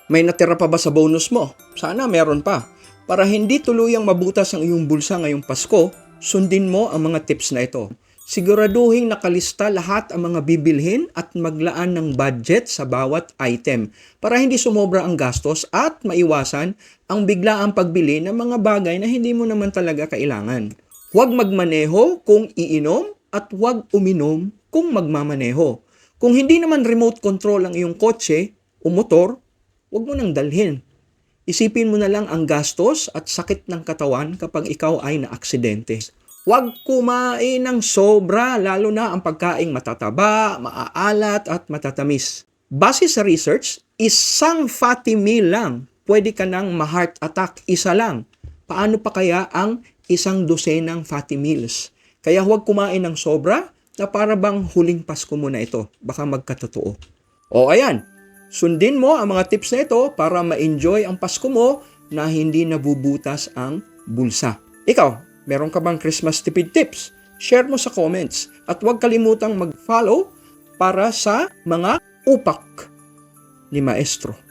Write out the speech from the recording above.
May natira pa ba sa bonus mo? Sana meron pa. Para hindi tuluyang mabutas ang iyong bulsa ngayong Pasko, sundin mo ang mga tips na ito. Siguraduhin nakalista lahat ang mga bibilhin at maglaan ng budget sa bawat item para hindi sumobra ang gastos at maiwasan ang biglaang pagbili ng mga bagay na hindi mo naman talaga kailangan. Huwag magmaneho kung iinom at huwag uminom kung magmamaneho. Kung hindi naman remote control ang iyong kotse o motor, huwag mo nang dalhin. Isipin mo na lang ang gastos at sakit ng katawan kapag ikaw ay naaksidente. Huwag kumain ng sobra, lalo na ang pagkaing matataba, maaalat at matatamis. Base sa research, isang fatty meal lang, pwede ka nang ma-heart attack, isa lang. Paano pa kaya ang isang dosenang fatty meals? Kaya huwag kumain ng sobra na para bang huling Pasko mo na ito. Baka magkatotoo. O ayan, sundin mo ang mga tips na ito para ma-enjoy ang Pasko mo na hindi nabubutas ang bulsa. Ikaw, meron ka bang Christmas tipid tips? Share mo sa comments at huwag kalimutang mag-follow para sa mga upak ni Maestro.